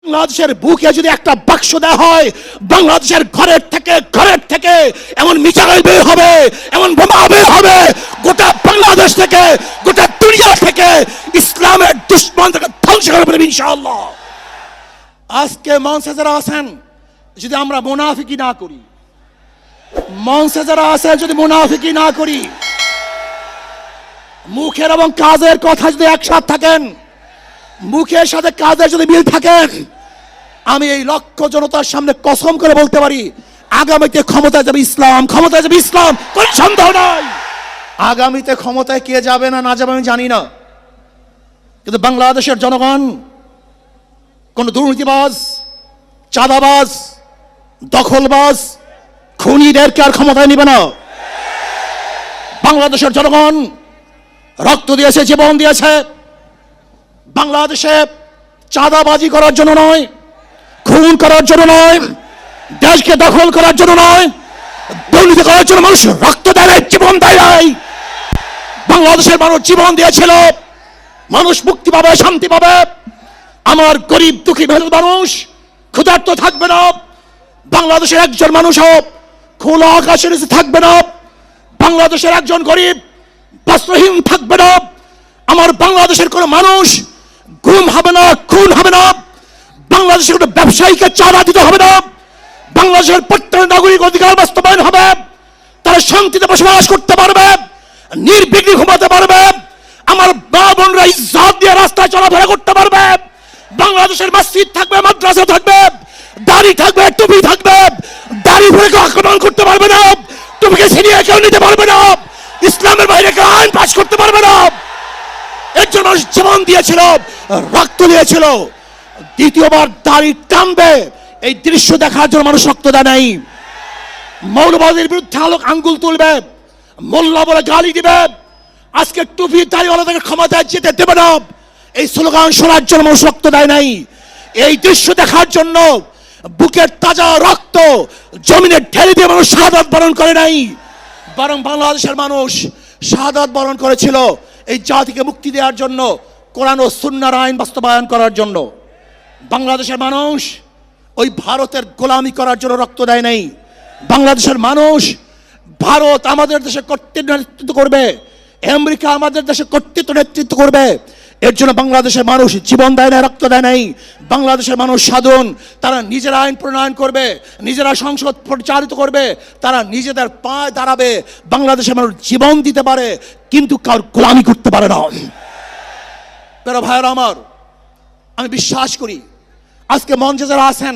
বাংলাদেশের বুকে যদি একটা বাক্স দেওয়া হয়, বাংলাদেশের ঘরের থেকে এমন মিসাইল বের হবে, এমন বোমা বের হবে, গোটা বাংলাদেশ থেকে, গোটা দুনিয়া থেকে ইসলামের দুশমনদেরকে ধ্বংস করে ফেলবে ইনশাআল্লাহ। আজকে মঞ্চে যারা আছেন, যদি আমরা মুনাফিকি না করি, মঞ্চে যারা আছেন যদি মুনাফিকি না করি, মুখের এবং কাজের কথা যদি একসাথে থাকেন, মুখের সাথে কাজের যদি মিল থাকেন, আমি এই লক্ষ জনতার সামনে কসম করে বলতে পারি, আগামীতে ক্ষমতায় যাবে ইসলাম, ক্ষমতায় যাবে ইসলাম, কোনো সন্দেহ নাই। আগামীতে ক্ষমতায় কে যাবে না যাবে আমি জানি না, কিন্তু বাংলাদেশের জনগণ কোন দুর্নীতিবাজ, চাঁদাবাজ, দখলবাজ, খুনিদেরকে আর ক্ষমতায় নিবে না। বাংলাদেশের জনগণ রক্ত দিয়েছে, জীবন দিয়েছে বাংলাদেশে চাঁদাবাজি করার জন্য নয়, খুন করার জন্য নয়, দেশকে দখল করার জন্য নয়, দুর্নীতি করার জন্য মানুষ রক্ত দেয়, জীবন দেয়। বাংলাদেশের মানুষ জীবন দিয়েছিল, মানুষ মুক্তি পাবে, শান্তি পাবে। আমার গরিব দুঃখী মেহনত মানুষ ক্ষুধার্ত থাকবে না, বাংলাদেশের একজন মানুষও খোলা আকাশের নিচে থাকবে না, বাংলাদেশের একজন গরিব বস্ত্রহীন থাকবে না, আমার বাংলাদেশের কোন মানুষ গুম হবে না, খুন হবে না, বাংলাদেশের কোন ব্যবসায়ীকে চাঁদা দিতে হবে না, বাংলাদেশের প্রত্যেক নাগরিক অধিকার বাস্তবায়ন হবে, তারা শান্তিতে বসবাস করতে পারবে, নির্বিঘ্নে ঘুমাতে পারবে, আমার মা বোনরা ইজ্জত দিয়ে রাস্তায় চলাফেরা করতে পারবে, বাংলাদেশের মসজিদ থাকবে, মাদ্রাসা থাকবে, দাড়ি থাকবে, টুপি থাকবে, দাড়ি পরে কেউ আক্রমণ করতে পারবে না, টুপিকে ছিনিয়ে কেউ নিতে পারবে না, ইসলামের বাইরে কেউ আইন পাস করতে পারবে না। এর জন্য মানুষ জীবন দিয়েছিল, রক্ত দিয়েছিল। দ্বিতীয়বার দাড়ি টানবে এই দৃশ্য দেখার জন্য মানুষ রক্ত দেয় নাই। মৌলবাদীর বিরুদ্ধে আঙ্গুল তুলবে, মোল্লা বলে গালি দিবে, আজকে টুপি দাড়িওয়ালাদেরকে ক্ষমতায় যেতে দেবে না, এই স্লোগান শোনার জন্য মানুষ রক্ত দেয় নাই। এই দৃশ্য দেখার জন্য বুকের তাজা রক্ত জমিনে ঢেলে দিয়ে মানুষ শাহাদাত বরণ করে নাই, বরং বাংলাদেশের মানুষ শাহাদাত বরণ করেছিল এই জাতিকে মুক্তি দেওয়ার জন্য, কোরআন ও সুন্নাহর আইন বাস্তবায়ন করার জন্য। বাংলাদেশের মানুষ ওই ভারতের গোলামি করার জন্য রক্ত দেয় নাই। বাংলাদেশের মানুষ ভারত আমাদের দেশে কর্তৃত্ব নেতৃত্ব করবে, আমেরিকা আমাদের দেশে কর্তৃত্ব নেতৃত্ব করবে, এর জন্য বাংলাদেশের মানুষ জীবন দেয় না, রক্ত দেয় নাই। বাংলাদেশের মানুষ সাধন, তারা নিজেরা আইন প্রণয়ন করবে, নিজেরা সংসদ পরিচালিত করবে, তারা নিজেদের পায়ে দাঁড়াবে। বাংলাদেশের মানুষ জীবন দিতে পারে, কিন্তু কার গোলামি করতে পারে না। প্রিয় ভাইয়েরা আমার, আমি বিশ্বাস করি আজকে মঞ্চে যারা আছেন,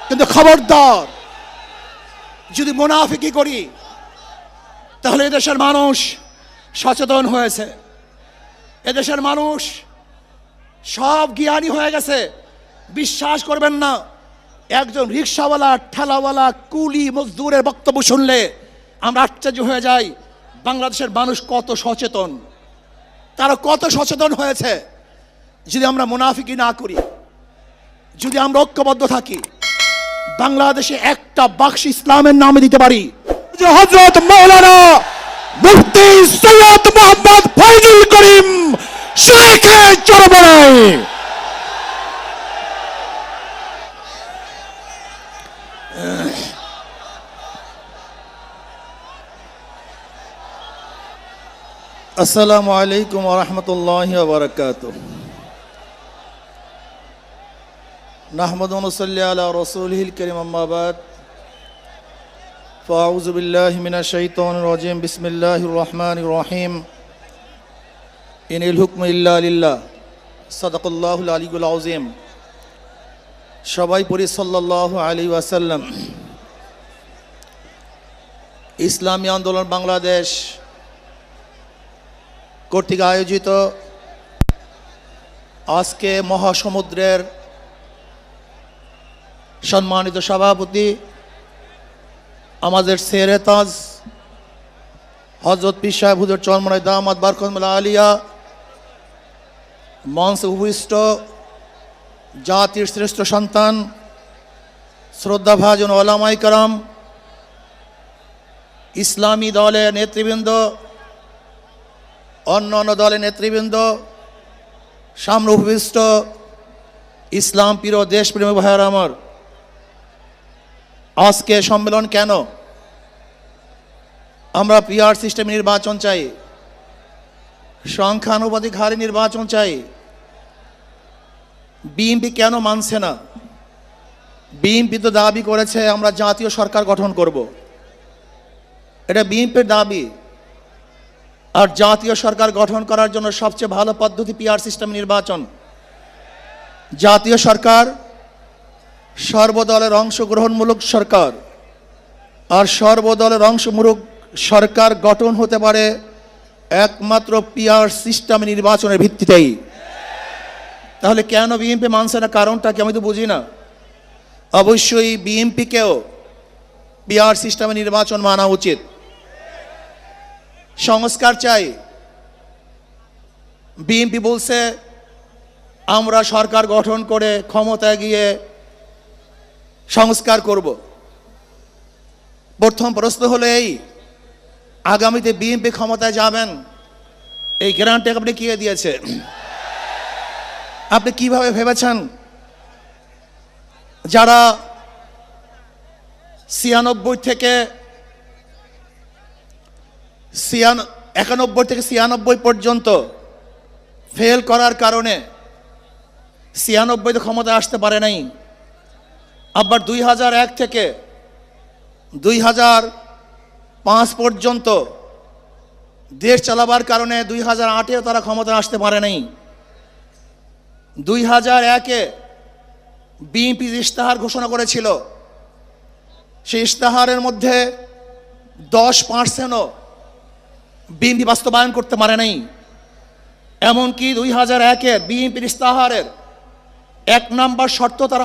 কিন্তু খবরদার যদি মুনাফিকি করি তাহলে এদেশের মানুষ সচেতন হয়েছে, এদেশের মানুষ সব জ্ঞানী হয়ে গেছে। বিশ্বাস করবেন না, একজন রিক্সাওয়ালা, ঠেলাওয়ালা, কুলি মজদুরের বক্তব্য শুনলে আমরা আশ্চর্য হয়ে যাই বাংলাদেশের মানুষ কত সচেতন, তারা কত সচেতন হয়েছে। যদি আমরা মুনাফিকি না করি, যদি আমরা ঐক্যবদ্ধ থাকি, বাংলাদেশে একটা বাক্স ইসলামের নামে দিতে পারি। হযরত মাওলানা মুফতি সৈয়দ মোহাম্মদ ফয়জুল করিম শেখে চরমনাই। আসসালামু আলাইকুম ওয়া রাহমাতুল্লাহি ওয়া বারাকাতুহু। নাহমাদু ওয়া নুসাল্লি আলা রাসূলিহিল কারীম, আম্মা বাদ। ফাআউযু বিল্লাহি মিনাশ শাইতানির রাজীম। বিসমিল্লাহির রহমানির রহিম। ইনিল হুকমু ইল্লা লিল্লাহ। সাদাকাল্লাহুল আলিয়্যুল আযীম। সবাই পড়ি সাল্লাল্লাহু আলাইহি ওয়াসাল্লাম। ইসলামী আন্দোলন বাংলাদেশ কর্তৃক আয়োজিত আজকে মহাসমুদ্রের সম্মানিত সভাপতি আমাদের শেরে তাজ হযরত পীর সাহেব হুজুর চরমনাই দামাত বারকাতুহুল আলিয়া, মঞ্চে উপবিষ্ট জাতির শ্রেষ্ঠ সন্তান শ্রদ্ধাভাজন ওলামায়ে কেরাম, ইসলামী দলের নেতৃবৃন্দ, অন্য অন্য দলের নেতৃবৃন্দ, সামনে উপবিষ্ট ইসলাম প্রিয় দেশপ্রেমী ভাইয়েরা আমার, আজকে সম্মেলন কেন? আমরা পিআর সিস্টেমে নির্বাচন চাই, সংখ্যানুপাতিক হারে নির্বাচন চাই। বিএনপি কেন মানছে না? বিএনপি তো দাবি করেছে আমরা জাতীয় সরকার গঠন করব, এটা বিএনপির দাবি। আর জাতীয় সরকার গঠন করার জন্য সবচেয়ে ভালো পদ্ধতি পিআর সিস্টেম নির্বাচন। জাতীয় সরকার সর্বদলের অংশগ্রহণমূলক সরকার, আর সর্বদলের অংশমূলক সরকার গঠন হতে পারে একমাত্র পিআর সিস্টেম নির্বাচনের ভিত্তিতেই। তাহলে কেন বিএনপি মানছে না? কারণটা কি আমি তো বুঝি না। অবশ্যই বিএনপিকেও পিআর সিস্টেমে নির্বাচন মানা উচিত। সংস্কার চাই। বিএনপি বলছে আমরা সরকার গঠন করে ক্ষমতায় গিয়ে সংস্কার করব। প্রথম প্রশ্ন হলো এই, আগামীতে বিএনপি ক্ষমতায় যাবেন, এই গ্যারান্টি আপনি কে দিয়েছে? আপনি কিভাবে ভেবেছেন যারা 91 থেকে 96 পর্যন্ত ফেল করার কারণে 96 ক্ষমতায় আসতে পারে নাই, আবার 2001 থেকে 2005 পর্যন্ত দেশ চালাবার কারণে 2008-এও তারা ক্ষমতায় আসতে পারে নাই। 2001-এ বিএনপি ইশতেহার ঘোষণা করেছিল, সেই ইশতেহারের মধ্যে 10%ও বিএনপি বাস্তবায়ন করতে পারে নাই। এমনকি 2001-এর বিএনপির ইশতেহারের 1 নম্বর শর্ত তারা